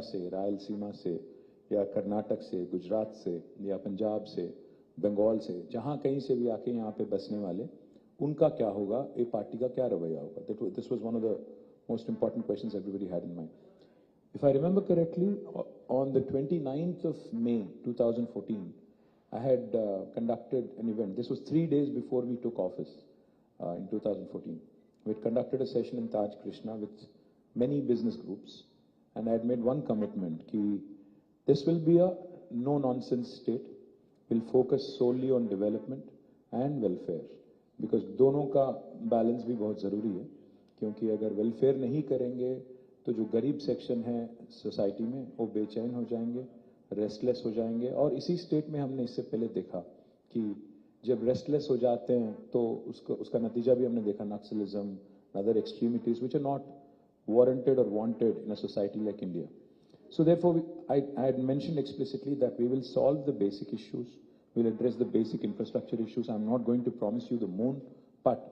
से, रायलसीमा से या कर्नाटक से, गुजरात से या पंजाब से, बंगाल से, जहां कहीं से भी आके यहाँ पे बसने वाले, उनका क्या होगा, ये पार्टी का क्या रवैया होगा? This was one of the most important questions everybody had in mind. If I remember correctly, on the 29th of May 2014, I had conducted an event. This was 3 days before we took office in 2014. We had conducted a session in Taj Krishna with many business groups, and I had made one commitment that this will be a no-nonsense state. We'll focus solely on development and welfare, because दोनों का balance भी बहुत ज़रूरी है, क्योंकि अगर welfare नहीं करेंगे तो जो गरीब सेक्शन है सोसाइटी में वो बेचैन हो जाएंगे, रेस्टलेस हो जाएंगे। और इसी स्टेट में हमने इससे पहले देखा कि जब रेस्टलेस हो जाते हैं तो उसका नतीजा भी हमने देखा, naxalism, other extremities which are not warranted or wanted in a society like India. So therefore, I had mentioned explicitly that we will solve the basic issues, we'll address the basic infrastructure issues. I'm not going to promise you the moon, but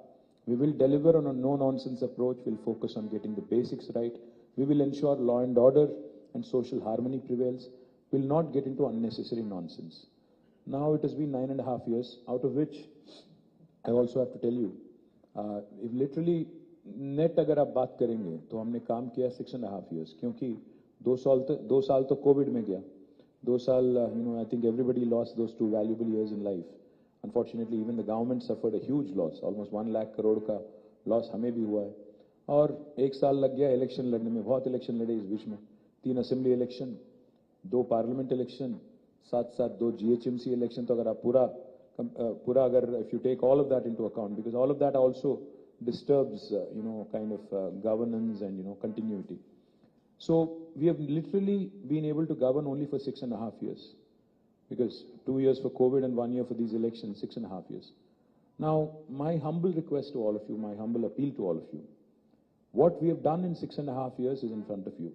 we will deliver on a no-nonsense approach. We'll focus on getting the basics right. We will ensure law and order and social harmony prevails. We'll not get into unnecessary nonsense. Now it has been 9.5 years, out of which I also have to tell you, if literally net अगर आप बात करेंगे तो हमने काम किया 6.5 years, क्योंकि 2 साल तो कोविड में गया, 2 साल I think everybody lost those 2 valuable years in life. Unfortunately, even the government suffered a huge loss, almost 1 lakh crore का लॉस हमें भी हुआ है। और 1 साल लग गया इलेक्शन लड़ने में, बहुत इलेक्शन लड़े इस बीच में, 3 असेंबली इलेक्शन, 2 पार्लियामेंट इलेक्शन, साथ 2 GHMC इलेक्शन। तो अगर आप पूरा अगर if you take all of that into account, because all of that also disturbs kind of governance and continuity. So we have literally been able to govern only for 6.5 years, because 2 years for COVID and 1 year for these elections, 6.5 years. Now my humble request to all of you, my humble appeal to all of you, what we have done in 6.5 years is in front of you.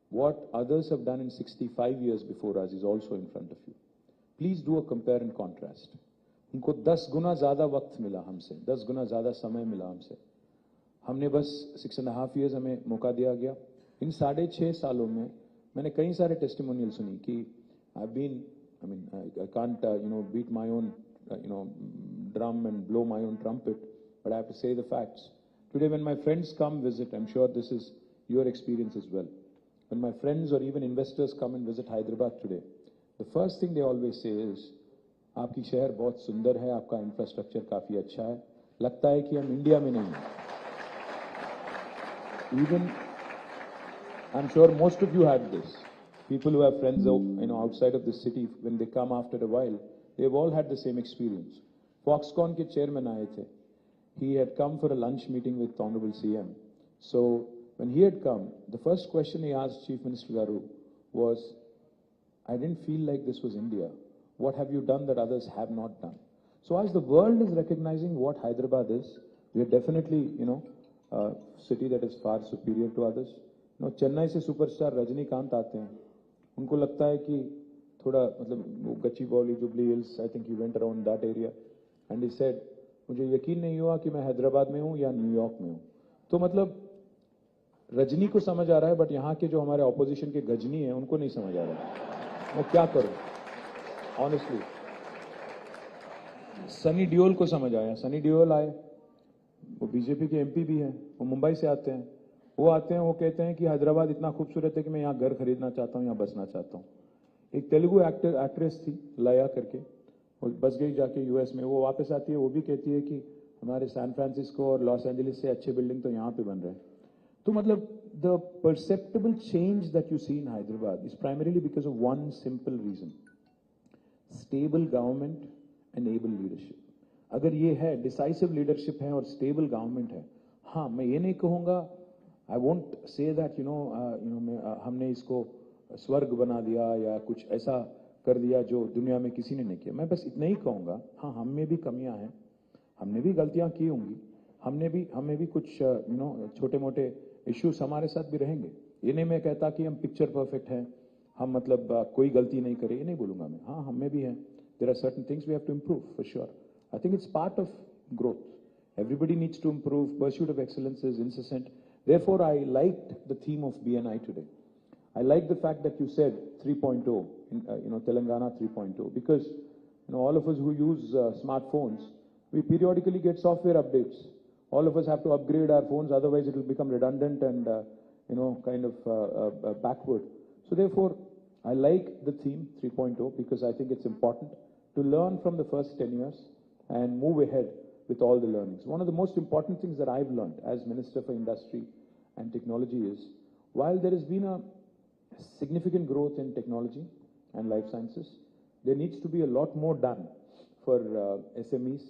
What others have done in 65 years before us is also in front of you. Please do a compare and contrast. उनको 10 गुना ज़्यादा वक्त मिला हमसे, 10 गुना ज़्यादा समय मिला हमसे। हमने बस 6.5 years हमें मौका दिया गया। इन 6.5 सालों में मैंने कई सारे टेस्टिमोनियल सुनी कि I can't beat my own drum and blow my own trumpet, but I have to say the facts. Today when my friends come visit, I'm sure this is your experience as well. When my friends or even investors come and visit Hyderabad today, the first thing they always say is, आपकी शहर बहुत सुंदर है, आपका infrastructure काफी अच्छा है, लगता है कि हम इंडिया में नहीं हैं। Even, I'm sure most of you had this. People who have friends outside of the city, when they come after a while, they've all had the same experience. Foxconn के chairman आए थे. He had come for a lunch meeting with Honorable CM. So when he had come, the first question he asked Chief Minister Garu was, I didn't feel like this was India. What have you done that others have not done? So as the world is recognizing what Hyderabad is, we are definitely, a city that is far superior to others. Chennai से superstar Rajinikanth आते हैं, उनको लगता है कि थोड़ा मतलब Gachibowli, jubilee hills, I think he went around that area, and he said, मुझे यकीन नहीं हुआ कि मैं हैदराबाद में हूँ या न्यूयॉर्क में हूँ। तो मतलब रजनी को समझ आ रहा है, बट यहाँ के जो हमारे ऑपोजिशन के गजनी हैं उनको नहीं समझ आ रहा है। मैं क्या करूँ? Honestly, सनी डियोल को समझ आया। सनी डियोल आए, वो बीजेपी के MP भी हैं, वो मुंबई से आते हैं। वो कहते हैं कि हैदराबाद इतना खूबसूरत है कि मैं यहाँ घर खरीदना चाहता हूँ, यहाँ बसना चाहता हूँ। एक तेलुगु एक्ट्रेस थी लया करके, वो बस गई जाके US में। वो वापस आती है, वो भी कहती है कि हमारे सैन फ्रांसिस्को और लॉस एंजलिस से अच्छे बिल्डिंग तो यहाँ पे बन रहे हैं। तो मतलब the perceptible change that you see in Hyderabad is primarily because of one simple reason: stable government and able leadership. अगर ये है, डिसाइसिव लीडरशिप है और स्टेबल गवर्नमेंट है, हाँ, मैं ये नहीं कहूँगा, आई वोंट से दैट हमने इसको स्वर्ग बना दिया या कुछ ऐसा कर दिया जो दुनिया में किसी ने नहीं किया। मैं बस इतना ही कहूँगा, हाँ, हम में भी कमियां हैं, हमने भी गलतियां की होंगी, हमें भी कुछ छोटे मोटे इश्यूज हमारे साथ भी रहेंगे। ये नहीं मैं कहता कि हम पिक्चर परफेक्ट हैं, हम मतलब कोई गलती नहीं करें, ये नहीं बोलूंगा मैं। हाँ, हमें भी है, there are certain things we have to improve for sure. I think it's part of growth. Everybody needs to improve. Pursuit of excellence is incessant. Therefore, I liked the theme of BNI today. I like the fact that you said 3.0, Telangana 3.0, because all of us who use smartphones, we periodically get software updates. All of us have to upgrade our phones, otherwise it will become redundant and kind of backward. So therefore, I like the theme 3.0 because I think it's important to learn from the first 10 years and move ahead with all the learnings. One of the most important things that I've learned as Minister for Industry and Technology is, while there has been a significant growth in technology and life sciences, there needs to be a lot more done for SMEs.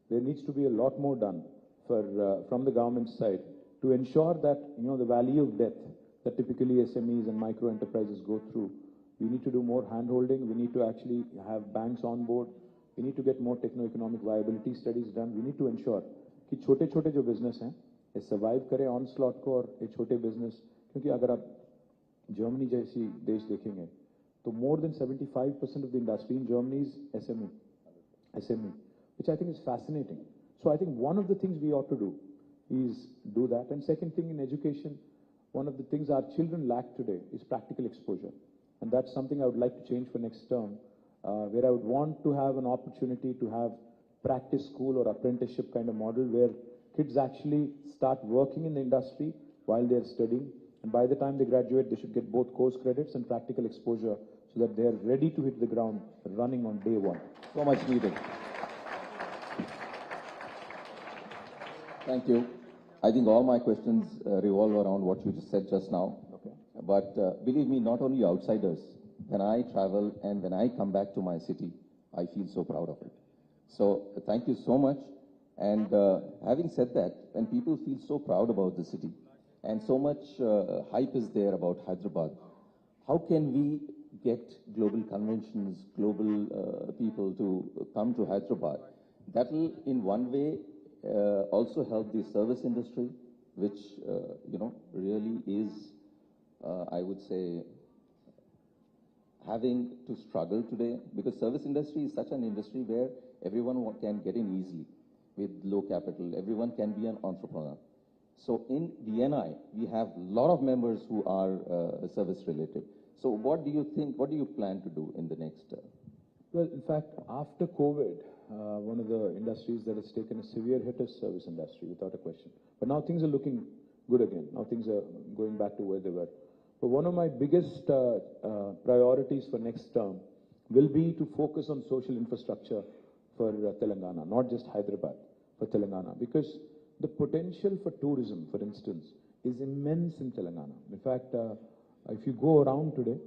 There needs to be a lot more done for from the government side to ensure that the valley of death that typically SMEs and micro enterprises go through. We need to do more hand-holding. We need to actually have banks on board. We need to get more techno-economic viability studies done. We need to ensure कि छोटे-छोटे जो business हैं, ये survive करें onslaught को और ये छोटे business, क्योंकि अगर आप Germany जैसी देश देखेंगे, तो more than 75% of the industry in Germany is SME, which I think is fascinating. So I think one of the things we ought to do is do that. And second thing, in education, one of the things our children lack today is practical exposure. And that's something I would like to change for next term, where I would want to have an opportunity to have practice school or apprenticeship kind of model where kids actually start working in the industry while they're studying. And by the time they graduate, they should get both course credits and practical exposure so that they're ready to hit the ground running on day one. So much needed. Thank you. I think all my questions revolve around what you just said just now. Okay. But believe me, not only outsiders, when I travel and when I come back to my city, I feel so proud of it. So thank you so much. And having said that, when people feel so proud about the city and so much hype is there about Hyderabad, how can we get global conventions, global people to come to Hyderabad? That will, in one way, also help the service industry, which, really is, I would say, having to struggle today, because service industry is such an industry where everyone can get in easily with low capital. Everyone can be an entrepreneur. So in BNI, we have a lot of members who are service related. So what do you think, what do you plan to do in the next? Well, in fact, after COVID, one of the industries that has taken a severe hit is service industry, without a question. But now things are looking good again. Now things are going back to where they were. But one of my biggest priorities for next term will be to focus on social infrastructure for Telangana, not just Hyderabad, for Telangana. Because the potential for tourism, for instance, is immense in Telangana. In fact, if you go around today,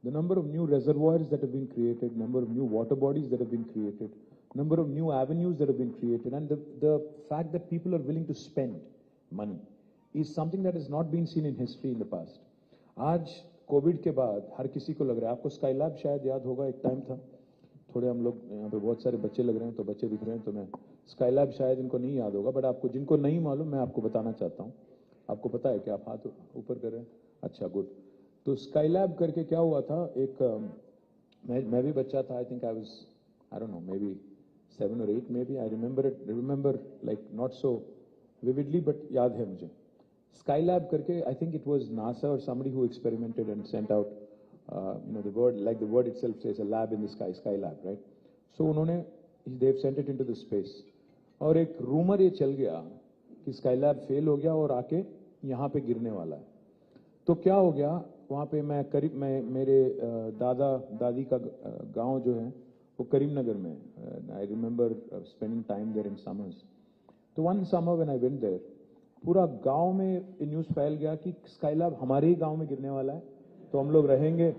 the number of new reservoirs that have been created, number of new water bodies that have been created, number of new avenues that have been created, and the fact that people are willing to spend money is something that has not been seen in history in the past. आज Covid के बाद हर किसी को लग रहा है, आपको Skylab शायद याद होगा, एक टाइम था, थोड़े हम लोग यहाँ पे बहुत सारे बच्चे लग रहे हैं, तो बच्चे दिख रहे हैं, तो मैं स्काईलैब शायद इनको नहीं याद होगा, बट आपको जिनको नहीं मालूम मैं आपको बताना चाहता हूँ. आपको पता है कि आप हाथ ऊपर कर रहे हैं? अच्छा, गुड. तो स्काईलैब करके क्या हुआ था, एक मैं भी बच्चा था, I think I don't know, may be 7 or 8 maybe. I remember like not so vividly, but याद है मुझे. Skylab करके, I think it was NASA or somebody who experimented and sent out, the word, like the word itself says, a lab in the sky, Skylab, right? So उन्होंने, they've sent it into the space. और एक rumor ये चल गया कि Skylab fail हो गया और आके यहाँ पे गिरने वाला है. तो क्या हो गया, वहाँ पे मैं मेरे दादा दादी का गांव जो है वो करीमनगर में. I remember spending time there in summers. तो one summer when I went there, पूरा गांव में न्यूज़ फैल गया कि स्काईलैब हमारे ही गांव में गिरने वाला है, तो हम लोग रहेंगे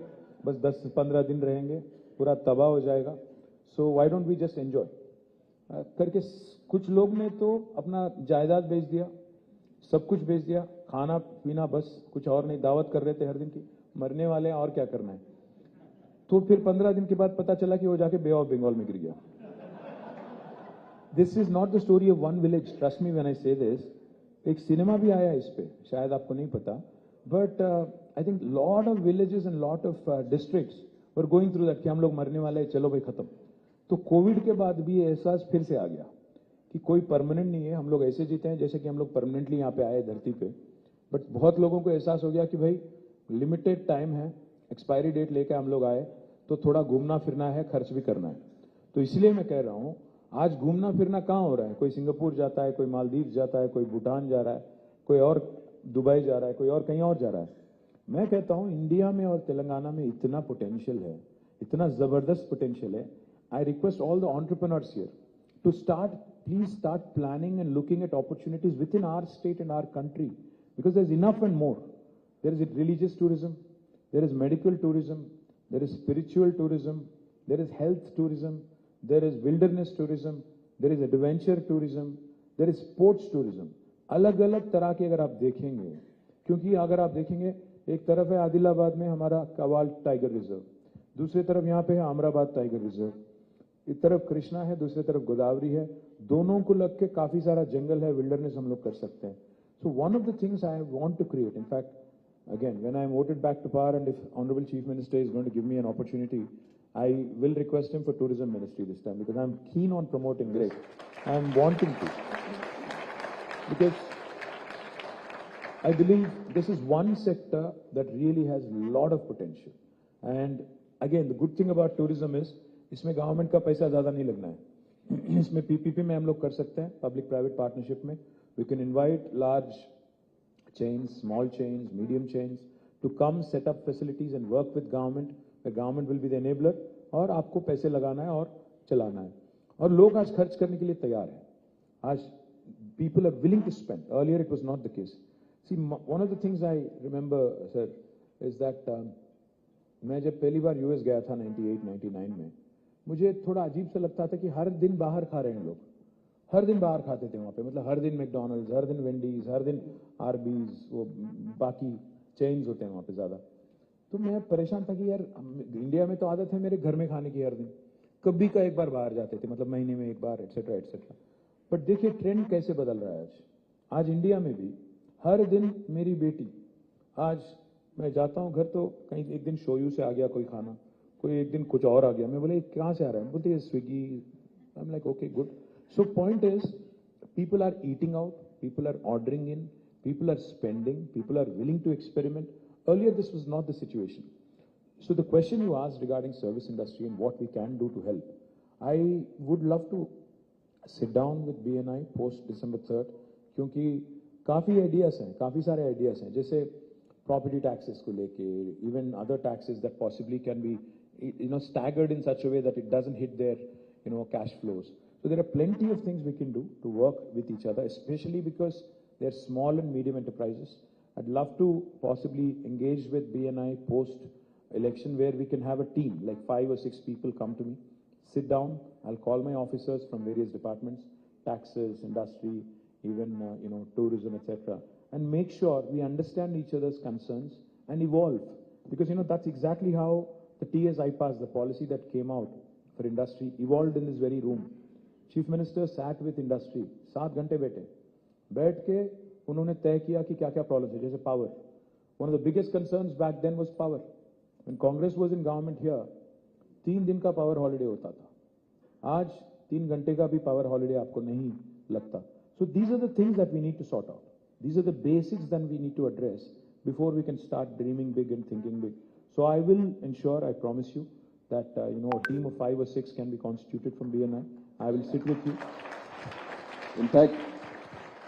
बस 10-15 दिन रहेंगे, पूरा तबाह हो जाएगा. So why don't we just enjoy करके कुछ लोग ने तो अपना जायदाद बेच दिया, सब कुछ बेच दिया, खाना पीना बस, कुछ और नहीं, दावत कर रहे थे हर दिन की, मरने वाले हैं और क्या करना है. तो फिर 15 दिन के बाद पता चला कि वो जाके बे ऑफ बंगाल में गिर गया. This is not the story of one village, trust me when I से दिस. एक सिनेमा भी आया इस पे, शायद आपको नहीं पता, but I think lot of villages and lot of districts were going through that कि हम लोग मरने वाले हैं, चलो भाई खत्म. तो कोविड के बाद भी एहसास फिर से आ गया कि कोई परमानेंट नहीं है, हम लोग ऐसे जीते हैं जैसे कि हम लोग परमानेंटली यहाँ पे आए धरती पे. बट बहुत लोगों को एहसास हो गया कि भाई लिमिटेड टाइम है, एक्सपायरी डेट लेके हम लोग आए तो थोड़ा घूमना फिरना है, खर्च भी करना है। तो इसलिए मैं कह रहा हूं, आज घूमना फिरना कहाँ हो रहा है? कोई सिंगापुर जाता है, कोई मालदीव जाता है, कोई भूटान जा रहा है, कोई और दुबई जा रहा है, कोई और कहीं और जा रहा है। मैं कहता हूं इंडिया में और तेलंगाना में इतना पोटेंशियल है, इतना जबरदस्त पोटेंशियल है। I request all the entrepreneurs here to start, please start planning and looking at opportunities within our state and our country, because there's enough and more. There is religious tourism, there is medical tourism, there is spiritual tourism, there is health tourism, there is wilderness tourism, there is adventure tourism, there is sports tourism. अलग अलग तरह के अगर आप देखेंगे, क्योंकि अगर आप देखेंगे एक तरफ है आदिलाबाद में हमारा कवाल टाइगर रिजर्व, दूसरी तरफ यहाँ पे है अमराबाद टाइगर रिजर्व, एक तरफ कृष्णा है, दूसरी तरफ गोदावरी है, दोनों को लग के काफी सारा जंगल है, विल्डरनेस हम लोग कर सकते हैं। So one of the things I want to create, in fact again when I am voted back to power and if honourable chief minister is going to give me an opportunity, I will request him for tourism ministry this time, because I am keen on promoting great, I am wanting to, because I believe this is one sector that really has a lot of potential. And again, the good thing about tourism is इसमें government का पैसा ज्यादा नहीं लगना है। इसमें PPP में हम लोग कर सकते हैं, पब्लिक प्राइवेट पार्टनरशिप में। We can invite large chains, small chains, medium chains to come set up facilities and work with government. The government will be the enabler और आपको पैसे लगाना है और चलाना है। और लोग आज खर्च करने के लिए तैयार हैं। आज people are willing to spend. Earlier it was not the case. See, one of the things I remember, sir, is that मैं जब पहली बार यूएस गया था 98-99 में, मुझे थोड़ा अजीब सा लगता था कि हर दिन बाहर खा रहे हैं लोग, हर दिन बाहर खाते थे वहाँ पे, मतलब हर दिन मैकडॉनल्ड्स, हर दिन वेंडीज, हर दिन आरबीज, वो बाकी चेन्स होते हैं वहाँ पे ज़्यादा। तो मैं परेशान था कि यार इंडिया में तो आदत है मेरे घर में खाने की, हर दिन कभी का एक बार बाहर जाते थे, मतलब महीने में एक बार, एटसेट्रा एटसेट्रा। बट देखिए ट्रेंड कैसे बदल रहा है आज। आज इंडिया में भी हर दिन मेरी बेटी, आज मैं जाता हूँ घर तो कहीं एक दिन शोयू से आ गया कोई खाना, कोई एक दिन कुछ और आ गया, मैं बोले कहाँ से आ रहा है, बोलते Swiggy. I am like okay good. So point is, people are eating out, people are ordering in, people are spending, people are willing to experiment. Earlier, this was not the situation. So the question you asked regarding service industry and what we can do to help, I would love to sit down with BNI post December 3rd, क्योंकि काफ़ी ideas हैं, काफ़ी सारे ideas हैं, जैसे property taxes को लेके, even other taxes that possibly can be, staggered in such a way that it doesn't hit their, cash flows. So there are plenty of things we can do to work with each other, especially because they're small and medium enterprises. I'd love to possibly engage with BNI post-election where we can have a team, like 5 or 6 people come to me, sit down, I'll call my officers from various departments, taxes, industry, even, tourism, etc., and make sure we understand each other's concerns and evolve. Because, that's exactly how the TS IPAS, the policy that came out for industry, evolved in this very room. Chief minister sat with industry, 7 घंटे बैठ के उन्होंने तय किया कि क्या क्या problem है, जैसे power. One of the biggest concerns back then was power. When Congress was in government here, 3 दिन का पावर हॉलिडे होता था, आज 3 घंटे का भी पावर हॉलिडे आपको नहीं लगता। So these are the things that we need to sort out, these are the basics that we need to address before we can start dreaming big and thinking big. So I will ensure, I promise you that a team of 5 or 6 can be constituted from BNI. I will sit with you. In fact,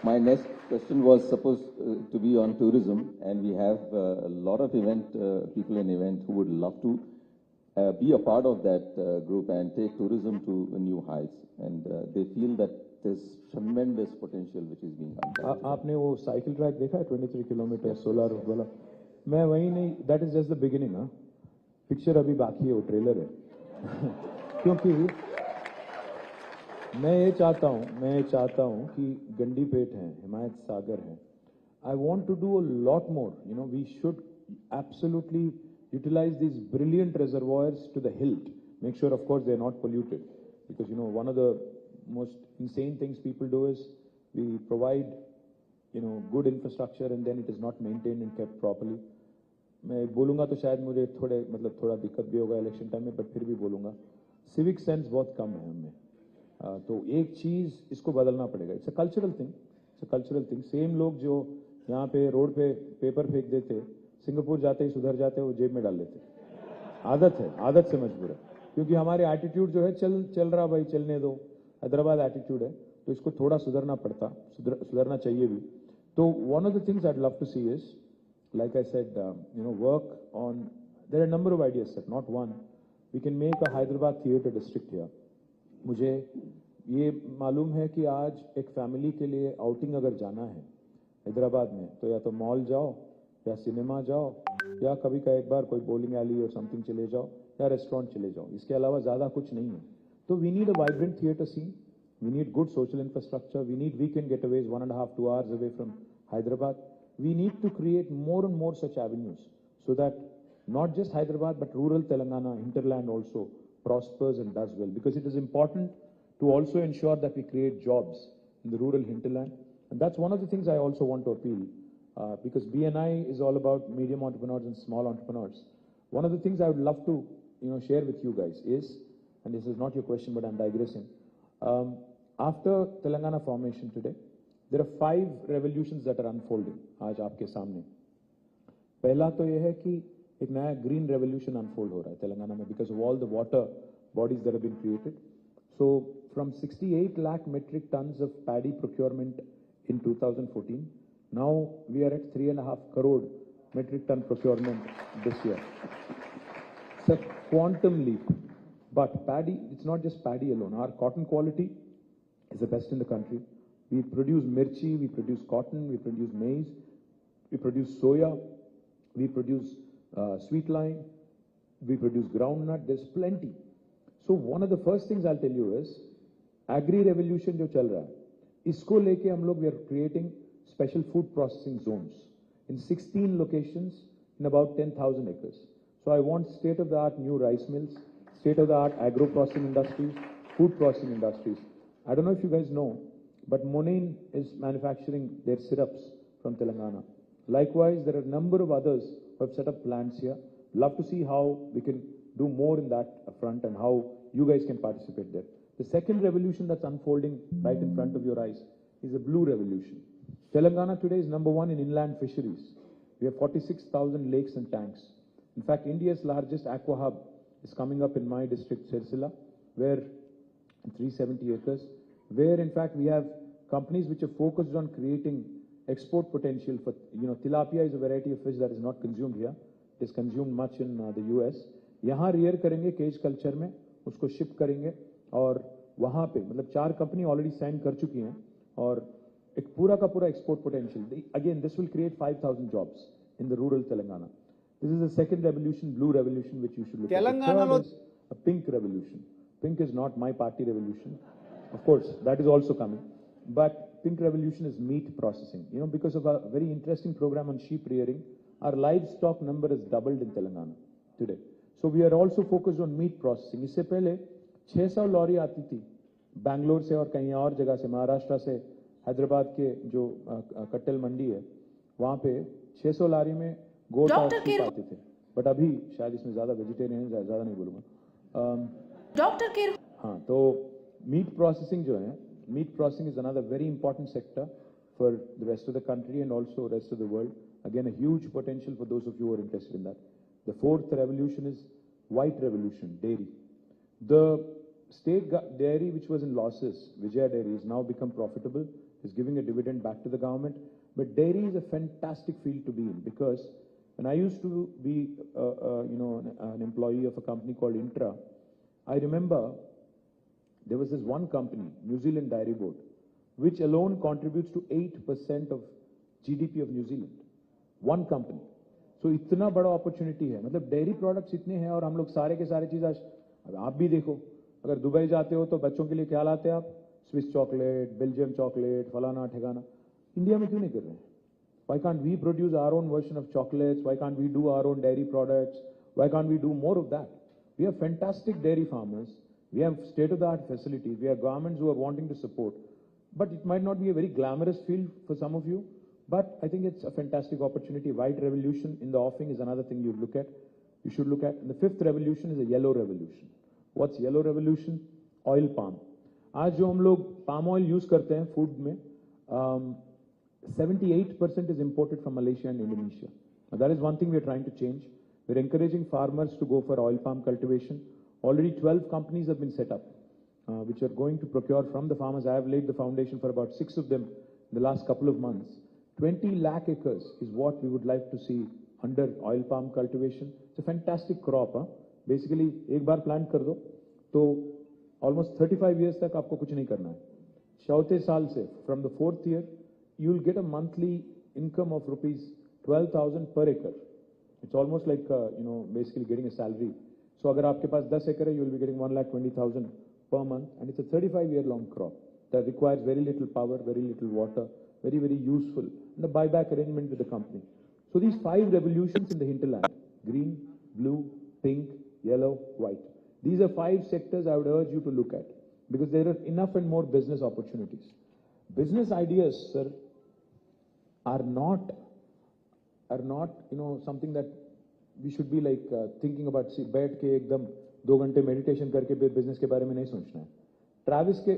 my next question was supposed to be on tourism, and we have a lot of people in event who would love to be a part of that group and take tourism to new heights, and they feel that there's tremendous potential which is being untapped. आपने वो cycle track देखा है 23 kilometre 16 road वाला? मैं वही नहीं, that is just the beginning, हाँ। Picture अभी बाकी है, वो ट्रेलर है। क्योंकि मैं ये चाहता हूँ कि गंडी पेट है, हिमायत सागर है। I want to do a lot more, we should absolutely utilise this brilliant reservoirs to the hilt, make sure of course they are not polluted, because one of the most insane things people do is we provide good infrastructure and then it is not maintained and kept properly. मैं बोलूँगा तो शायद मुझे थोड़ा दिक्कत भी होगा election time में, बट फिर भी बोलूँगा, सिविक सेंस बहुत कम है हमें। तो एक चीज़ इसको बदलना पड़ेगा। It's a cultural thing, same लोग जो यहाँ पे रोड पे पेपर फेंक देते, सिंगापुर जाते ही सुधर जाते हैं, वो जेब में डाल लेते हैं। आदत है, आदत से मजबूर है, क्योंकि हमारे एटीट्यूड जो है चल रहा भाई, चलने दो, हैदराबाद एटीट्यूड है, तो इसको थोड़ा सुधरना पड़ता, सुधरना चाहिए भी। तो one of the things I'd love to see is, like I said, work on, there are a number of ideas, sir, not one. We can make a Hyderabad theatre district here. मुझे ये मालूम है कि आज एक family के लिए outing अगर जाना है हैदराबाद में, तो या तो मॉल जाओ, या सिनेमा जाओ, या कभी का एक बार कोई बॉलिंग एली और समथिंग चले जाओ, या रेस्टोरेंट चले जाओ, इसके अलावा ज़्यादा कुछ नहीं है। तो we need a vibrant theatre scene, we need good social infrastructure, we need weekend getaways 1.5 2 hours away from Hyderabad. We need to create more and more such avenues so that not just Hyderabad but rural Telangana, hinterland also prospers and does well, because it is important to also ensure that we create jobs in the rural hinterland. And that's one of the things I also want to appeal, because BNI is all about medium entrepreneurs and small entrepreneurs. One of the things I would love to share with you guys is, and this is not your question but I'm digressing, after Telangana formation today, there are 5 revolutions that are unfolding आज आपके सामने। पहला तो यह है कि एक नया green revolution unfold हो रहा है तेलंगाना में, because of all the water bodies that have been created. So from 68 lakh metric tons of paddy procurement in 2014, now we are at 3.5 crore metric ton procurement this year. It's a quantum leap. But paddy, it's not just paddy alone. Our cotton quality is the best in the country. We produce mirchi, we produce cotton, we produce maize, we produce soya, we produce sweet lime, we produce groundnut. There's plenty. So one of the first things I'll tell you is, agri revolution जो चल रहा है, इसको लेके हम लोग we are creating special food processing zones in 16 locations in about 10,000 acres. So I want state-of-the-art new rice mills, state-of-the-art agro-processing industries, food processing industries. I don't know if you guys know, but Monain is manufacturing their syrups from Telangana. Likewise, there are a number of others who have set up plants here. Love to see how we can do more in that front and how you guys can participate there. The second revolution that's unfolding right in front of your eyes is the blue revolution. Telangana today is number 1 in inland fisheries. We have 46,000 lakes and tanks. In fact, India's largest aqua hub is coming up in my district, Sirsila, where 370 acres, where in fact we have companies which are focused on creating export potential for, tilapia is a variety of fish that is not consumed here. It is consumed much in the US. यहाँ rear करेंगे cage culture में, उसको ship करेंगे, और वहाँ पे मतलब 4 company already sign कर चुकी हैं, और एक पूरा का पूरा export potential. Again, this will create 5,000 jobs in the rural Telangana. This is the second revolution, blue revolution, which you should look at. The third is a pink revolution. Pink is not my party revolution. Of course, that is also coming. But pink revolution is meat processing. Because of a very interesting program on sheep rearing, our livestock number has doubled in Telangana today. So we are also focused on meat processing. इससे पहले 600 lorry आती थी बैंगलोर से और कहीं और जगह से, महाराष्ट्र से, हैदराबाद के जो कट्टल मंडी है, वहाँ पे 600 लॉरी में गोट और शीप आते थे. बट अभी शायद इसमें ज़्यादा वेजिटेरियन है, ज़्यादा नहीं बोलूँगा. Doctor care. हाँ, तो मीट प्रोसेसिंग जो है, meat processing is another very important sector for the rest of the country and also rest of the world. Again, a huge potential for those of you who are interested in that. The fourth revolution is white revolution, dairy. The state dairy which was in losses, Vijaya Dairy, has now become profitable, is giving a dividend back to the government. But dairy is a fantastic field to be in, because when I used to be an employee of a company called Intra, I remember there was this one company, New Zealand Dairy Board, which alone contributes to 8% of GDP of New Zealand. One company. So इतना बड़ा opportunity है, मतलब dairy products इतने हैं, और हम लोग सारे के सारे चीज़ आज, आप भी देखो, अगर दुबई जाते हो तो बच्चों के लिए क्या लाते हैं आप? स्विस चॉकलेट, बेल्जियम चॉकलेट, फलाना ठिकाना. इंडिया में क्यों नहीं कर रहे हैं? Why can't we produce our own version of chocolates? Why can't we do our own dairy products? Why can't we do more of that? We have fantastic dairy farmers. We have state-of-the-art facilities. We have governments who are wanting to support. But it might not be a very glamorous field for some of you, but I think it's a fantastic opportunity. White revolution in the offing is another thing you should look at. And the fifth revolution is a yellow revolution. What's yellow revolution? Oil palm. आज जो हम लोग palm oil use करते हैं food में, 78% is imported from Malaysia and Indonesia. That is one thing we are trying to change. We're encouraging farmers to go for oil palm cultivation. Already 12 companies have been set up, which are going to procure from the farmers. I have laid the foundation for about 6 of them in the last couple of months. 20 lakh acres is what we would like to see under oil palm cultivation. It's a fantastic crop. Basically, एक बार plant कर दो, तो almost 35 years तक आपको कुछ नहीं करना है. चौथे साल से, from the 4th year, you will get a monthly income of rupees 12,000 per acre. It's almost like, basically getting a salary. So अगर आपके पास 10 acre है, you will be getting 1,20,000 per month, and it's a 35-year-long crop that requires very little power, very little water, very, very useful, and a buyback arrangement with the company. So these 5 revolutions in the hinterland, green, blue, pink, yellow, white. These are 5 sectors I would urge you to look at, because there are enough and more business opportunities. Business ideas, sir, are not something that we should be like thinking about. See, बैठ के एकदम 2 घंटे meditation करके business के बारे में नहीं सोचना है. ट्रैविस के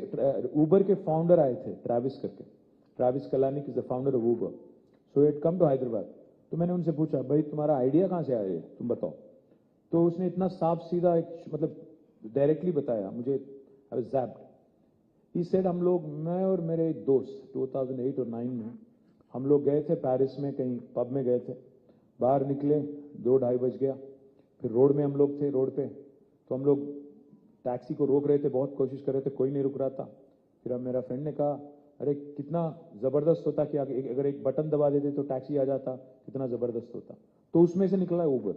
उबर के फाउंडर आए थे, ट्रैविस करके. Travis Kalanick is the founder of Uber. So it come to Hyderabad. तो मैंने उनसे पूछा, भाई तुम्हारा आइडिया कहाँ से आया है, तुम बताओ. तो उसने इतना साफ सीधा मतलब डायरेक्टली बताया मुझे. I was ज़ैप्ड. ही सेड हम लोग, मैं और मेरे एक दोस्त 2008 और 9 में हम लोग गए थे पेरिस में, कहीं पब में गए थे. बाहर निकले 2-2:30 बज गया. फिर रोड में हम लोग थे, रोड पे. तो हम लोग टैक्सी को रोक रहे थे, बहुत कोशिश कर रहे थे, कोई नहीं रुक रहा था. फिर अब मेरा फ्रेंड ने कहा, अरे कितना ज़बरदस्त होता कि अगर एक बटन दबा देते तो टैक्सी आ जाता, कितना ज़बरदस्त होता. तो उसमें से निकला उबर.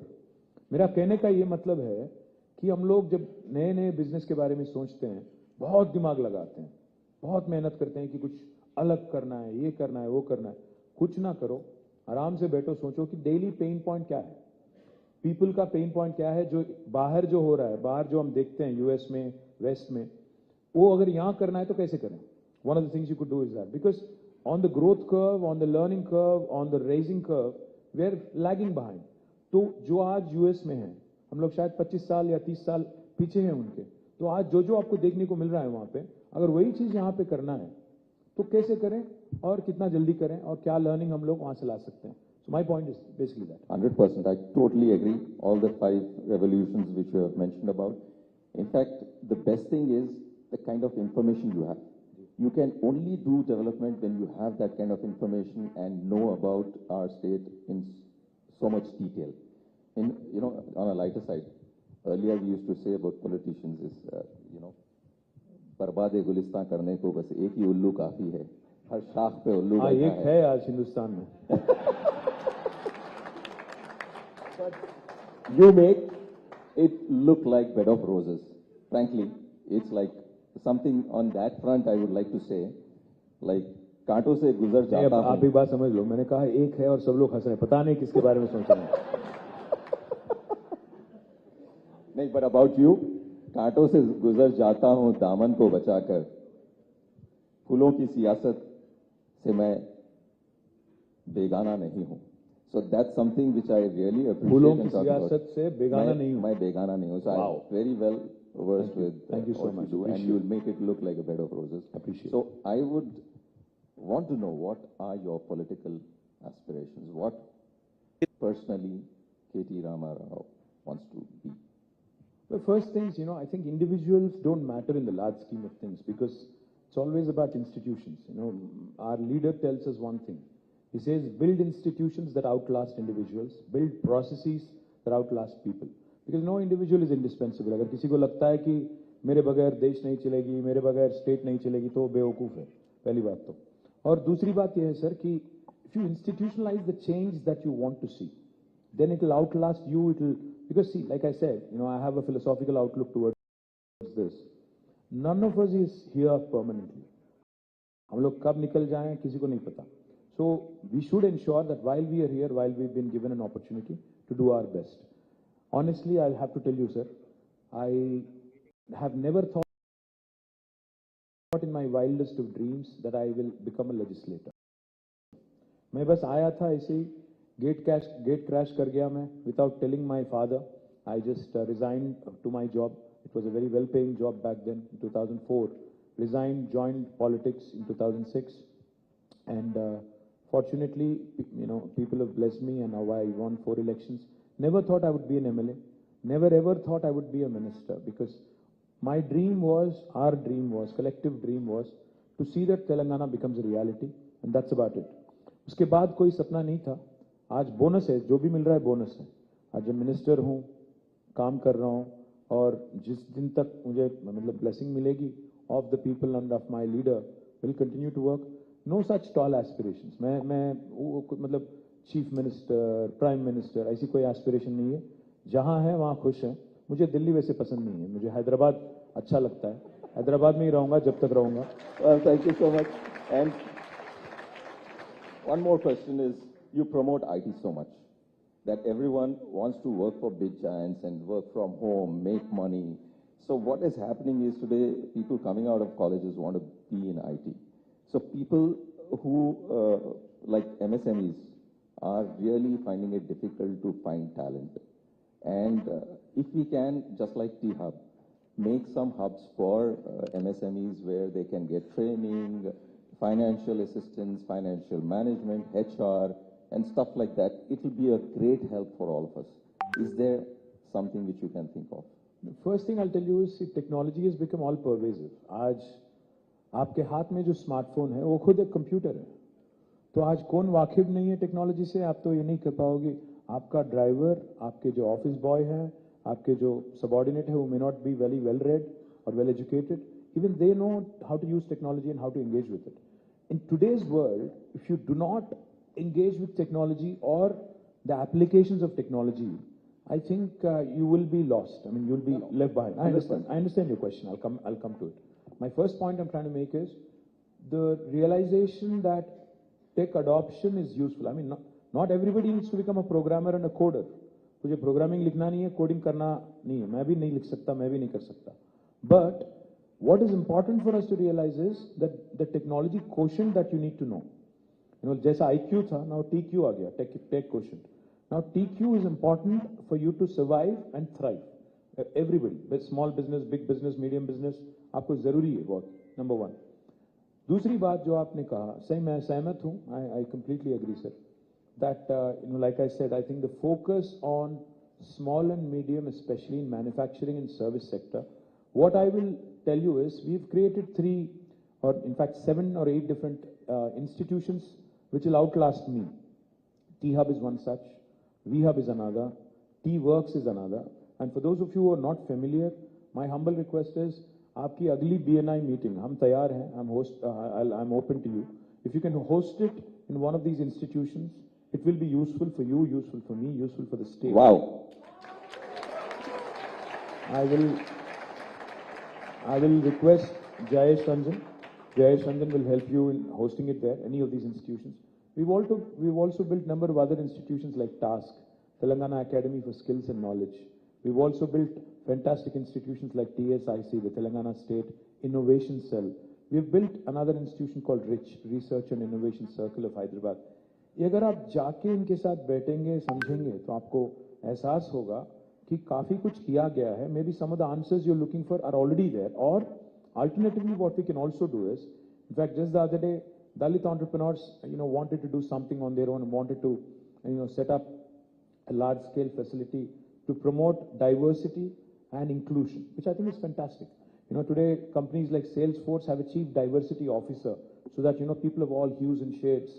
मेरा कहने का ये मतलब है कि हम लोग जब नए नए बिजनेस के बारे में सोचते हैं, बहुत दिमाग लगाते हैं, बहुत मेहनत करते हैं कि कुछ अलग करना है, ये करना है, वो करना है. कुछ ना करो, आराम से बैठो, सोचो कि डेली पेन पॉइंट क्या है, पीपल का पेन पॉइंट क्या है, जो बाहर जो हो रहा है, बाहर जो हम देखते हैं यूएस में, वेस्ट में, वो अगर यहाँ करना है तो कैसे करें. One of the things you could do is that, because on the growth curve, on the learning curve, on the raising curve, we are lagging behind. तो जो आज यूएस में है, हम लोग शायद 25 साल या 30 साल पीछे हैं उनके. तो आज जो जो आपको देखने को मिल रहा है वहां पे, अगर वही चीज यहाँ पे करना है तो कैसे करें और कितना जल्दी करें और क्या लर्निंग हम लोग वहां से ला सकते हैं. So my point is basically that. 100%. I totally agree. All the 5 revolutions which you have mentioned about. In fact, the best thing is the kind of information you have. You can only do development when you have that kind of information and know about our state in so much detail. In, on a lighter side, earlier we used to say about politicians is, बर्बाद गुलिस्तान करने को बस एक ही उल्लू काफी है. हर शाख पे उल्लू एक है आज हिंदुस्तान में. You make it look like bed of roses. Frankly, it's like something on that front I would like to say, like कांटों से गुजर जाता हूं. आप एक बात समझ लो, मैंने कहा एक है और सब लोग हंस रहे हैं, पता नहीं किसके बारे में सोच रहे हैं. नहीं, but about you, कांटों से गुजर जाता हूं दामन को बचाकर, फूलों की सियासत से मैं बेगाना नहीं हूं. So that's something which I really appreciate. फूलों की सियासत से बेगाना नहीं हूं. मैं बेगाना नहीं हूं. So I'm very well versed with Thank you so much. and you will make it look like a bed of roses. Appreciate. So I would want to know, what are your political aspirations? What personally KT Rama Rao wants to be? Well, first things, I think individuals don't matter in the large scheme of things, because it's always about institutions. Our leader tells us one thing. He says, build institutions that outlast individuals, build processes that outlast people. Because no individual is indispensable. अगर किसी को लगता है कि मेरे बगैर देश नहीं चलेगी, मेरे बगैर स्टेट नहीं चलेगी, तो बेवकूफ है, पहली बात तो. और दूसरी बात यह है सर कि if you institutionalize the change that you want to see, then it will outlast you. It will, because see, like I said, I have a philosophical outlook towards this. None of us is here permanently. हम लोग कब निकल जाएं किसी को नहीं पता. So we should ensure that while we are here, while we've been given an opportunity to do our best. Honestly, I'll have to tell you, sir, I have never thought in my wildest of dreams that I will become a legislator. मैं बस आया था ऐसे ही, gate crash कर गया मैं, without telling my father. I just resigned to my job. It was a very well-paying job back then, in 2004. Resigned, joined politics in 2006, and Fortunately, people have blessed me, and now I won 4 elections. Never thought I would be an MLA. Never ever thought I would be a minister, because my dream was, our dream was, collective dream was to see that Telangana becomes a reality, and that's about it. उसके बाद कोई सपना नहीं था. आज bonus है, जो भी मिल रहा है बोनस है. आज जब मिनिस्टर हूँ, काम कर रहा हूँ, और जिस दिन तक मुझे मतलब ब्लेसिंग मिलेगी of the people and of my leader, will continue to work. No such tall aspirations. मैं मतलब चीफ मिनिस्टर, प्राइम मिनिस्टर, ऐसी कोई एस्पिरेशन नहीं है. जहाँ है वहाँ खुश है. मुझे दिल्ली वैसे पसंद नहीं है, मुझे हैदराबाद अच्छा लगता है. हैदराबाद में ही रहूँगा जब तक रहूँगा. Thank you so much. And one more question is, you promote IT so much that everyone wants to work for big giants and work from home, make money. So what is happening is today, people coming out of colleges want to be in IT. So people who, like MSMEs, are really finding it difficult to find talent. And if we can, just like T-Hub, make some hubs for MSMEs where they can get training, financial assistance, financial management, HR, and stuff like that, it will be a great help for all of us. Is there something which you can think of? The first thing I'll tell you is technology has become all pervasive. आज आपके हाथ में जो smartphone है वो खुद एक computer है. तो आज कौन वाकिफ नहीं है टेक्नोलॉजी से, आप तो ये नहीं कर पाओगे. आपका ड्राइवर, आपके जो ऑफिस बॉय हैं, आपके जो सबऑर्डिनेट है, वो may not be very well read और well educated. Even they know how to use technology and how to engage with it. In today's world, if you do not engage with technology or the applications of technology, I think you will be lost. I mean, you'll be left behind. I understand your question. I'll come to it. My first point I'm trying to make is the realization that tech adoption is useful. I mean, not everybody needs to become a programmer and a coder. मुझे programming लिखना नहीं है, coding करना नहीं है. मैं भी नहीं लिख सकता, मैं भी नहीं कर सकता. But what is important for us to realize is that the technology quotient that you need to know. जैसा IQ था, now TQ आ गया, tech quotient. Now TQ is important for you to survive and thrive. Everybody, small business, big business, medium business, आपको जरूरी है बहुत. Number one. दूसरी बात जो आपने कहा, सही मैं सहमत हूँ. I completely agree, sir. That like I said, I think the focus on small and medium, especially in manufacturing and service sector. What I will tell you is we've created 3 or in fact 7 or 8 different institutions which will outlast me. T-Hub is one such, V-Hub is another, T-Works is another. And for those of you who are not familiar, my humble request is, आपकी अगली BNI meeting, हम तैयार हैं, I'm open to you. If you can host it in one of these institutions, it will be useful for you, useful for me, useful for the state. Wow. I will request Jayesh Ranjan. Jayesh Ranjan will help you in hosting it there, any of these institutions. We've also built a number of other institutions like TASK, Telangana Academy for Skills and Knowledge. We've also built fantastic institutions like TSIC, the Telangana State Innovation Cell. We've built another institution called RICH, Research and Innovation Circle of Hyderabad. ये अगर आप जाके इनके साथ बैठेंगे, समझेंगे, तो आपको एहसास होगा कि काफी कुछ किया गया है. Maybe some of the answers you're looking for are already there. Or alternatively, what we can also do is, in fact, just the other day, Dalit entrepreneurs, wanted to do something on their own and wanted to, set up a large-scale facility to promote diversity and inclusion, which I think is fantastic. Today companies like Salesforce have a chief diversity officer, so that people of all hues and shades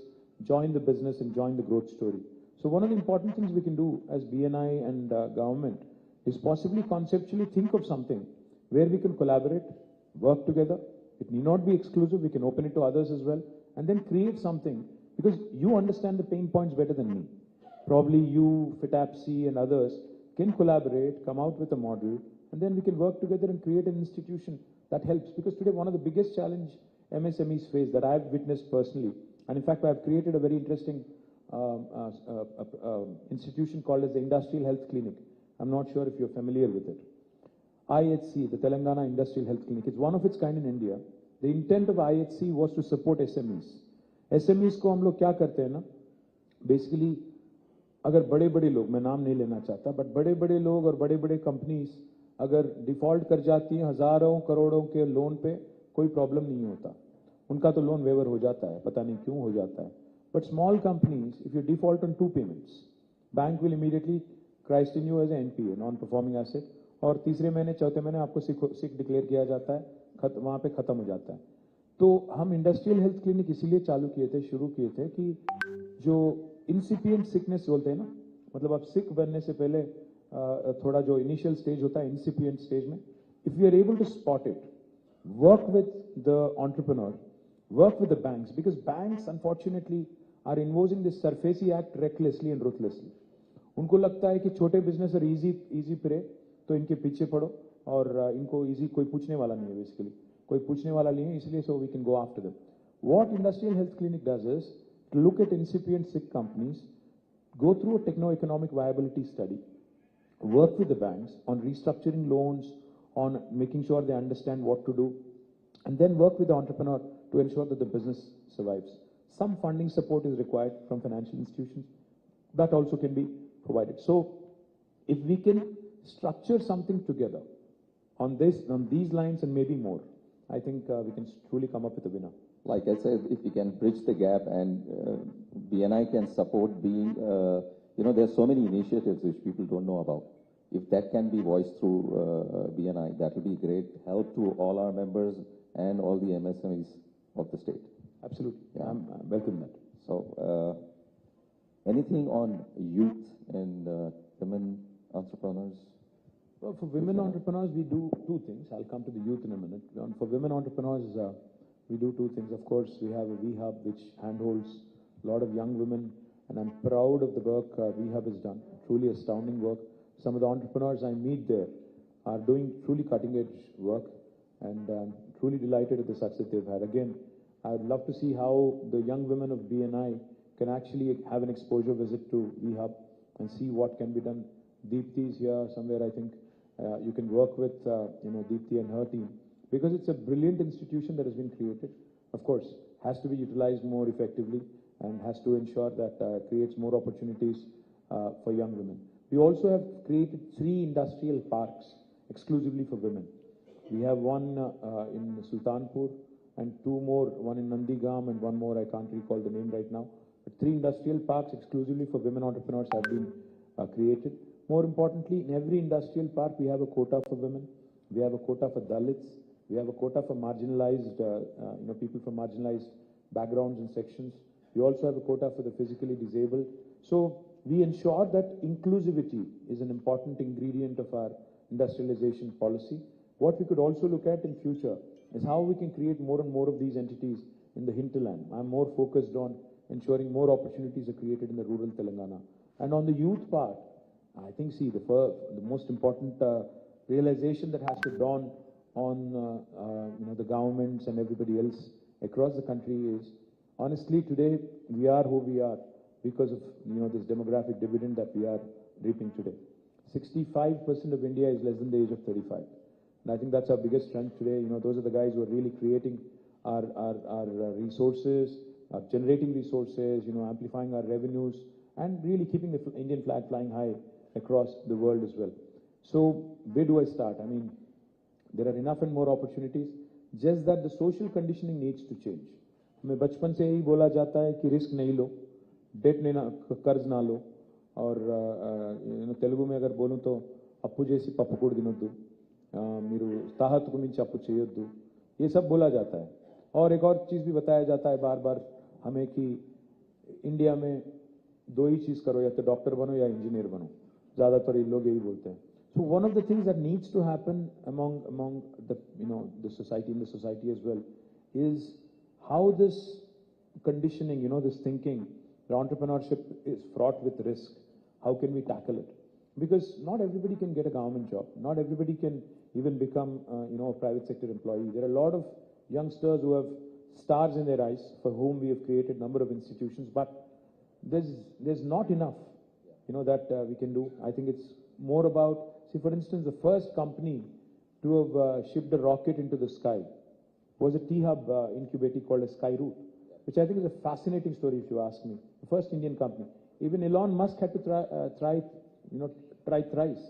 join the business and join the growth story. So one of the important things we can do as BNI and government is possibly conceptually think of something where we can collaborate, work together. It need not be exclusive. We can open it to others as well, and then create something, because you understand the pain points better than me. Probably you, FITAPC and others can collaborate, come out with a model, and then we can work together and create an institution that helps. Because today one of the biggest challenge MSMEs face that I've witnessed personally, and in fact I've created a very interesting institution called as the Industrial Health Clinic. I'm not sure if you're familiar with it. IHC, the Telangana Industrial Health Clinic, it's one of its kind in India. The intent of IHC was to support SMEs. SMEs को हम लोग क्या करते हैं ना, basically अगर बड़े-बड़े लोग, मैं नाम नहीं लेना चाहता, but बड़े-बड़े लोग और बड़े-बड़े कंपनीज अगर डिफॉल्ट कर जाती हैं हजारों करोड़ों के लोन पे, कोई प्रॉब्लम नहीं होता. उनका तो लोन वेवर हो जाता है, पता नहीं क्यों हो जाता है. But small companies, if you default on 2 payments, bank will immediately christen you as an NPA, non-performing asset, और तीसरे महीने चौथे महीने आपको सिक डिक्लेयर किया जाता है, वहाँ पे खत्म हो जाता है. तो हम इंडस्ट्रियल हेल्थ क्लिनिक इसीलिए चालू किए थे, शुरू किए थे कि जो इंसिपिएंट सिकनेस बोलते हैं ना, मतलब आप सिक बनने से पहले थोड़ा जो इनिशियल स्टेज होता है इंसिपिएंट स्टेज में, if you are able to spot it, work with the entrepreneur, work with the banks, because banks unfortunately are imposing this SARFAESI Act recklessly and ruthlessly. उनको लगता है कि छोटे बिजनेस और easy pray, तो इनके पीछे पड़ो और इनको इजी कोई पूछने वाला नहीं है, बेसिकली कोई पूछने वाला नहीं है, इसलिए so we can go after them. What industrial health clinic does is to look at incipient sick companies, go through a techno-economic viability study, work with the banks on restructuring loans, on making sure they understand what to do, and then work with the entrepreneur to ensure that the business survives. Some funding support is required from financial institutions. That also can be provided. So if we can structure something together on these lines and maybe more, I think we can truly come up with a winner. Like I said, if we can bridge the gap and BNI can support being, there's so many initiatives which people don't know about. If that can be voiced through BNI, that will be great help to all our members and all the MSMEs of the state. Absolutely. Yeah. I'm welcome that. So, anything on youth and women entrepreneurs? Well, for women entrepreneurs, we do 2 things. I'll come to the youth in a minute. For women entrepreneurs, we do 2 things. Of course, we have a VHub which handholds a lot of young women, and I'm proud of the work VHub has done. Truly astounding work. Some of the entrepreneurs I meet there are doing truly cutting-edge work, and I'm truly delighted at the success they've had. Again, I'd love to see how the young women of BNI can actually have an exposure visit to VHub and see what can be done. Deepthi is here somewhere, I think. You can work with, Deepthi and her team, because it's a brilliant institution that has been created. Of course, has to be utilized more effectively and has to ensure that creates more opportunities for young women. We also have created 3 industrial parks exclusively for women. We have one in Sultanpur and 2 more, one in Nandigam and 1 more, I can't recall the name right now. But 3 industrial parks exclusively for women entrepreneurs have been created. More importantly, in every industrial park, we have a quota for women. We have a quota for Dalits. We have a quota for marginalized, people from marginalized backgrounds and sections. We also have a quota for the physically disabled. So we ensure that inclusivity is an important ingredient of our industrialization policy. What we could also look at in future is how we can create more and more of these entities in the hinterland. I'm more focused on ensuring more opportunities are created in the rural Telangana. And on the youth part, I think, the most important realization that has to dawn on the governments and everybody else across the country is, honestly, today we are who we are because of this demographic dividend that we are reaping today. 65% of India is less than the age of 35. And I think that's our biggest strength today. Those are the guys who are really creating our resources, generating resources, amplifying our revenues, and really keeping the Indian flag flying high across the world as well. So where do I start? I mean, there are enough and more opportunities, just that the social conditioning needs to change. हमें बचपन से ही बोला जाता है कि risk नहीं लो, date लेना, कर्ज ना लो, और तेलुगु में अगर बोलूं तो अप्पू जैसी पप्पू कोड दिनोद्दु, మీరు తాహతుకు మించి అప్పు చేయొద్దు, ये सब बोला जाता है. और एक और चीज़ भी बताया जाता है बार बार हमें कि इंडिया में 2 ही चीज़ करो, या तो डॉक्टर बनो या इंजीनियर बनो. ज़्यादातर ये लोग यही बोलते हैं. So one of the things that needs to happen among the society, in the society as well, is how this conditioning, this thinking, the entrepreneurship is fraught with risk. How can we tackle it? Because not everybody can get a government job. Not everybody can even become, a private sector employee. There are a lot of youngsters who have stars in their eyes, for whom we have created a number of institutions, but there's not enough, that we can do. I think it's more about, for instance, the first company to have shipped a rocket into the sky was a T-Hub incubator called a Skyroot, which I think is a fascinating story if you ask me. The first Indian company. Even Elon Musk had to try thrice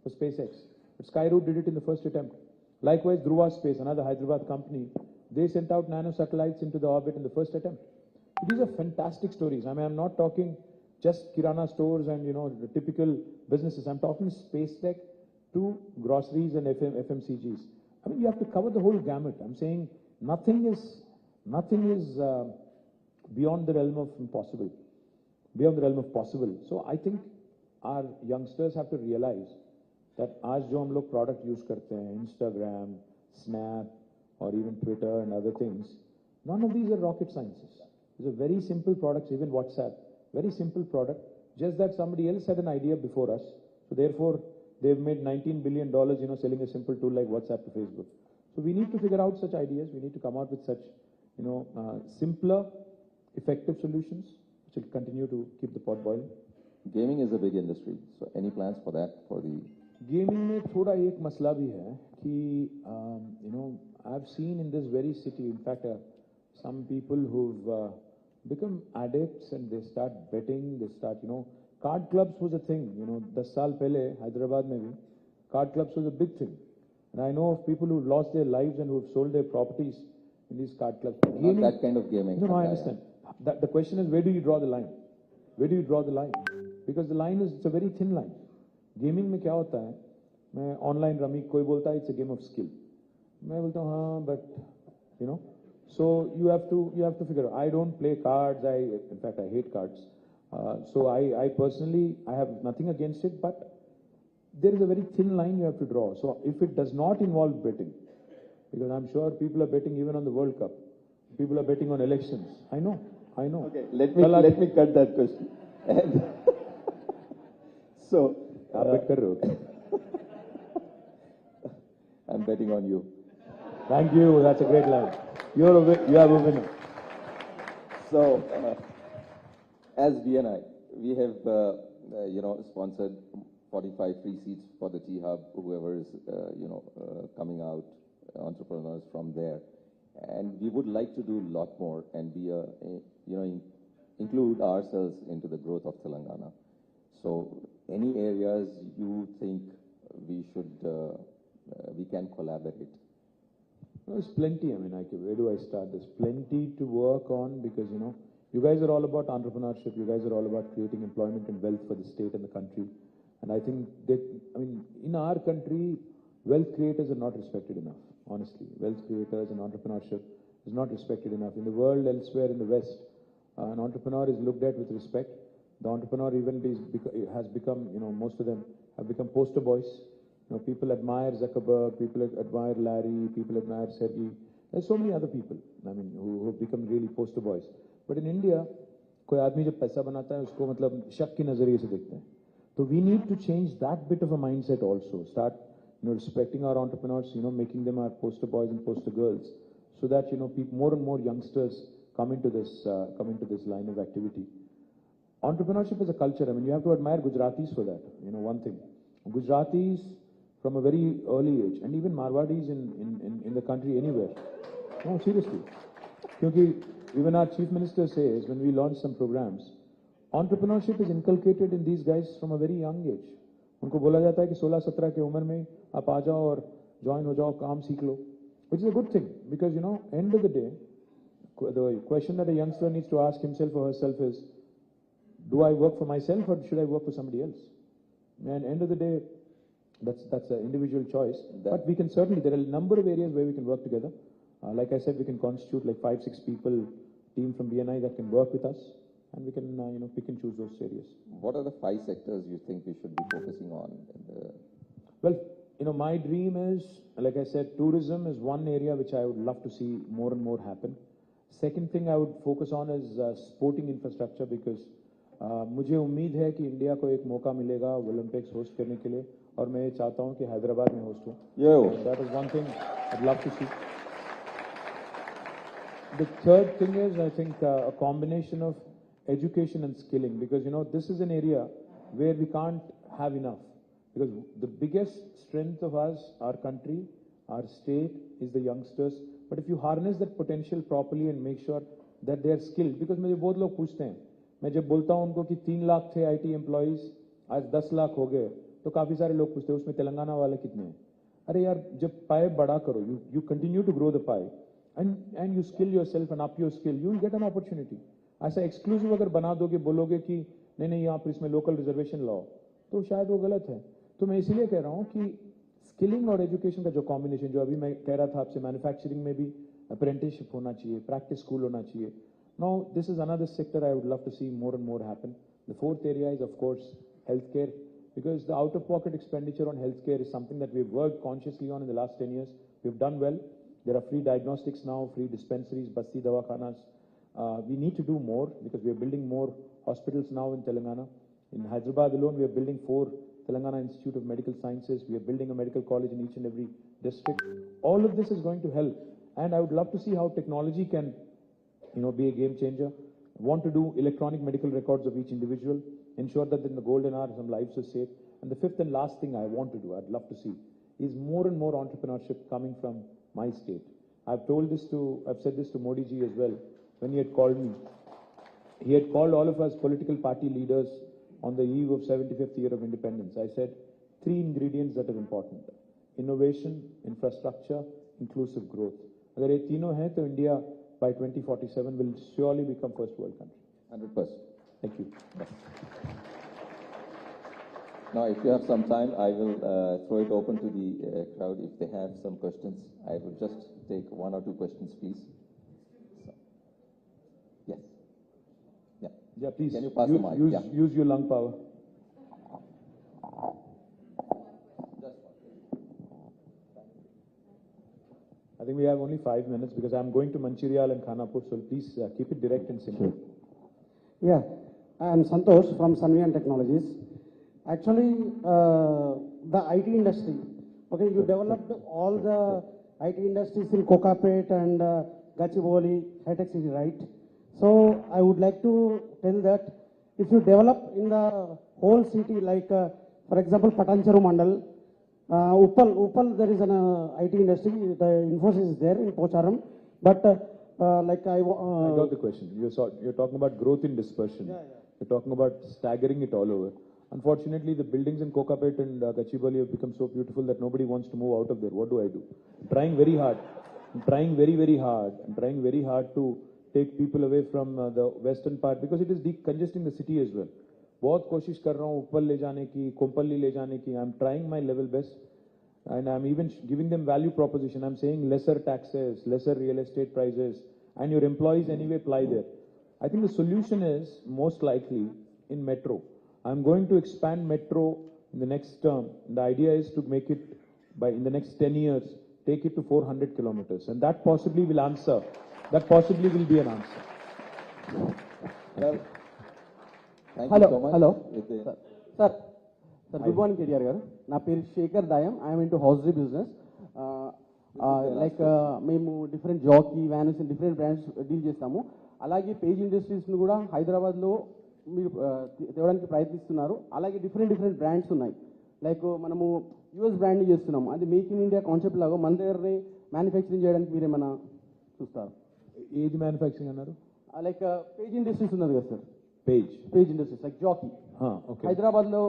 for SpaceX. But Skyroot did it in the first attempt. Likewise, Dhruva Space, another Hyderabad company, they sent out nano satellites into the orbit in the first attempt. These are fantastic stories. I mean, I'm not talking just kirana stores and, the typical businesses. I'm talking space tech to groceries and FMCGs. I mean, you have to cover the whole gamut. I'm saying nothing is beyond the realm of impossible, beyond the realm of possible. So I think our youngsters have to realize that आज जो हम लोग product use करते हैं, Instagram, Snap, or even Twitter and other things, none of these are rocket sciences. These are very simple products, even WhatsApp, very simple product, just that somebody else had an idea before us. So therefore, they've made $19 billion, selling a simple tool like WhatsApp to Facebook. So we need to figure out such ideas. We need to come out with such, simpler, effective solutions, which will continue to keep the pot boiling. Gaming is a big industry. So any plans for that, for the... Gaming में थोड़ा एक मसला भी है कि I've seen in this very city, in fact, some people who've become addicts and they start betting, they start, card clubs was a thing, 10 साल पहले Hyderabad में भी card clubs was a big thing. And I know of people who've lost their lives and who've sold their properties in these card clubs. Gaming, not that kind of gaming. No, I understand. The question is, where do you draw the line? Where do you draw the line? Because the line is, it's a very thin line. Gaming में क्या होता है? मैं online rummy कोई बोलता है it's a game of skill. मैं बोलता हूँ हाँ, but so you have to figure out. I don't play cards. In fact, I hate cards. So I personally, I have nothing against it, but there is a very thin line you have to draw. So if it does not involve betting, because I'm sure people are betting even on the World Cup, people are betting on elections. I know. Okay, let me cut that question. And so, आप bet कर रहे हो? I'm betting on you. Thank you. That's a great line. You have a winner. So, as BNI, we have sponsored 45 free seats for the T Hub. Whoever is coming out, entrepreneurs from there, and we would like to do a lot more and be include ourselves into the growth of Telangana. So, any areas you think we should we can collaborate? There's plenty. I mean, where do I start? There's plenty to work on because, you guys are all about entrepreneurship. You guys are all about creating employment and wealth for the state and the country. And I think that, in our country, wealth creators are not respected enough, honestly. Wealth creators and entrepreneurship is not respected enough. In the world, elsewhere in the West, an entrepreneur is looked at with respect. The entrepreneur even has become, most of them have become poster boys. People admire Zuckerberg, people admire Larry, people admire Sergey. There's so many other people, who have become really poster boys. But in India, कोई आदमी जब पैसा बनाता है उसको मतलब शक के नजरिए से देखते हैं. So we need to change that bit of a mindset also. Start, respecting our entrepreneurs, making them our poster boys and poster girls, so that more and more youngsters come into this line of activity. Entrepreneurship is a culture. You have to admire Gujaratis for that. One thing, Gujaratis from a very early age, and even Marwadis in the country anywhere. No, seriously. Because even our chief minister says when we launch some programs, entrepreneurship is inculcated in these guys from a very young age. उनको बोला जाता है कि 16-17 की उम्र में आप आ जाओ और join हो जाओ, काम सीख लो, which is a good thing because end of the day, the question that a youngster needs to ask himself or herself is, do I work for myself or should I work for somebody else? And end of the day, that's an individual choice. But we can certainly, there are a number of areas where we can work together. Like I said, we can constitute like 5-6 people, team from BNI that can work with us, and we can pick and choose those areas. What are the 5 sectors you think we should be focusing on? Well, my dream is, like I said, tourism is one area which I would love to see more and more happen. Second thing I would focus on is sporting infrastructure because मुझे उम्मीद है कि India को एक मौका मिलेगा Olympics host करने के लिए और मैं चाहता हूं कि हैदराबाद में होस्ट हो. That is one thing I'd love to see. The third thing is, I think, a combination of education and skilling because, this is an area where we can't have enough because the biggest strength of us, our country, our state is the youngsters. But if you harness that potential properly and make sure that they are skilled, because मुझे बहुत लोग पूछते हैं, मैं जब बोलता हूं उनको कि 3 लाख थे IT एम्प्लॉइज आज 10 लाख हो गए तो काफी सारे लोग पूछते हैं उसमें तेलंगाना वाले कितने हैं. अरे यार जब पाए बड़ा करो, you continue to grow the pie and you skill yourself and up your skill, you will get an opportunity. ऐसा एक्सक्लूसिव अगर बना दोगे, बोलोगे कि नहीं नहीं यहाँ पर इसमें लोकल रिजर्वेशन लाओ, तो शायद वो गलत है. तो मैं इसीलिए कह रहा हूँ कि स्किलिंग और एजुकेशन का जो कॉम्बिनेशन, जो अभी मैं कह रहा था आपसे, मैन्युफैक्चरिंग में भी अप्रेंटिसशिप होना चाहिए, प्रैक्टिस स्कूल होना चाहिए. Now this is another sector I would love to see more and more happen. The fourth area is of course healthcare, because the out of pocket expenditure on healthcare is something that we've worked consciously on in the last 10 years. We've done well. There are free diagnostics now, free dispensaries, basti dawakhanas. We need to do more because we are building more hospitals now in Telangana. In Hyderabad alone, we are building 4 Telangana Institute of Medical Sciences. We are building a medical college in each and every district. All of this is going to help, and I would love to see how technology can, be a game changer. Want to do electronic medical records of each individual, ensure that in the golden hour some lives are saved. And the fifth and last thing I want to do, I'd love to see, is more and more entrepreneurship coming from my state. I've said this to Modi ji as well when he had called me. He had called all of us political party leaders on the eve of 75th year of independence. I said 3 ingredients that are important: innovation, infrastructure, inclusive growth. Agar ye तीनों हैं तो India by 2047 will surely become first world country. 100%. Thank you. Now, if you have some time, I will throw it open to the crowd if they have some questions. I will just take 1 or 2 questions, please. So, yes. Yeah, please. Can you pass the mic? Use your lung power. I think we have only 5 minutes because I'm going to Mancherial and Khanapur, so please keep it direct and simple. Sure. Yeah, I am Santosh from Sanvian Technologies. Actually, the IT industry, okay, you developed all the IT industries in Kokapet and Gachibowli, high-tech city, right? So I would like to tell that if you develop in the whole city, like for example, Patancheru Mandal, Uppal, there is an IT industry. The Infosys is there in Pocharam, but like I got the question. You're talking about growth in dispersion. Yeah. You're talking about staggering it all over. Unfortunately, the buildings in Kokapet and Gachibowli have become so beautiful that nobody wants to move out of there. What do I do? I'm trying very hard. I'm trying very, very hard. I'm trying very hard to take people away from the western part because it is decongesting the city as well. बहुत कोशिश कर रहा हूँ ऊपर ले जाने की, कोम्पल्ली ले जाने की. I'm trying my level best, and I'm even giving them value proposition. I'm saying lesser taxes, lesser real estate prices, and your employees anyway fly there. I think the solution is most likely in metro. I'm going to expand metro in the next term. The idea is to make it in the next 10 years, take it to 400 kilometers, and that possibly will answer. That possibly will be an answer. Well, thank Hello, you so much. hello. Sir, Good morning, KTR garu. Na peru Shekhar Dayam. I am into hosiery business. మేము different Jockey Vans different brands deal చేస్తాము. అలాగే page ఇండస్ట్రీస్ని కూడా హైదరాబాద్లో మీరు తేవడానికి ప్రయత్నిస్తున్నారు. అలాగే different brands ఉన్నాయి. లైక్ మనము యూఎస్ బ్రాండ్ని చేస్తున్నాము. అది మేక్ ఇన్ ఇండియా కాన్సెప్ట్ లాగా మన దగ్గరనే మ్యానుఫ్యాక్చరింగ్ చేయడానికి మీరేమైనా చూస్తారు? ఏది మ్యానుఫ్యాక్చరింగ్ అన్నారు? లైక్ పేజ్ ఇండస్ట్రీస్ ఉన్నది కదా sir, Page Industries like Jockey okay. హైదరాబాద్లో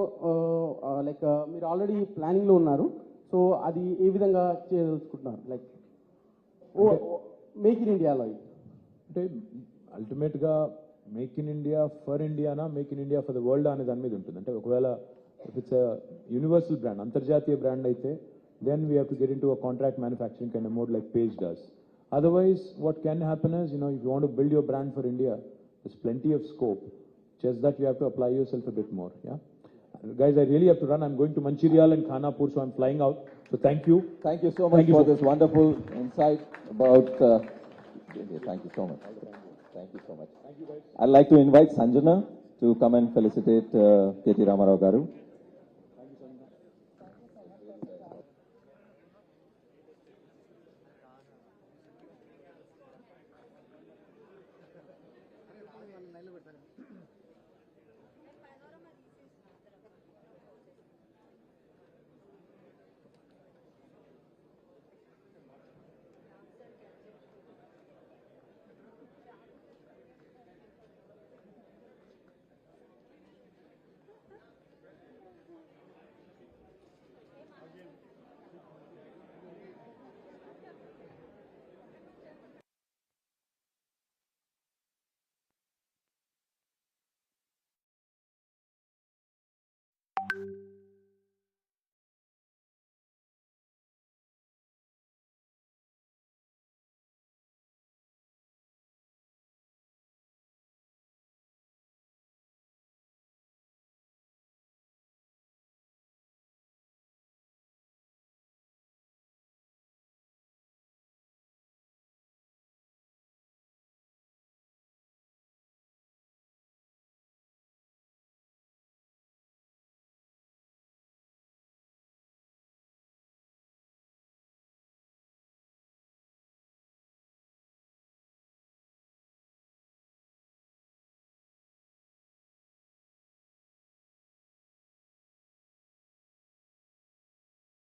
లైక్ మీరు ఆల్రెడీ ప్లానింగ్లో ఉన్నారు. సో అది ఏ విధంగా చేయదలుచుకుంటున్నారు? లైక్ మేక్ ఇన్ ఇండియాలో అంటే అల్టిమేట్గా make in India for Indiana, make in India for the world అనే దాని మీద ఉంటుంది. అంటే ఒకవేళ ఇఫ్ ఇట్స్ యూనివర్సల్ బ్రాండ్, అంతర్జాతీయ బ్రాండ్ అయితే then we have to get into a contract manufacturing kind of mode like Page does. Otherwise, what can happen is, if you want to build your brand for India, there's plenty of scope. Just that you have to apply yourself a bit more. Yeah, guys, I really have to run. I'm going to Mancherial and Khanapur, so I'm flying out. So thank you. Thank you so much for this wonderful insight about. Thank you so much. Thank you so much. Thank you, guys. I'd like to invite Sanjana to come and felicitate K.T. Ramarao garu.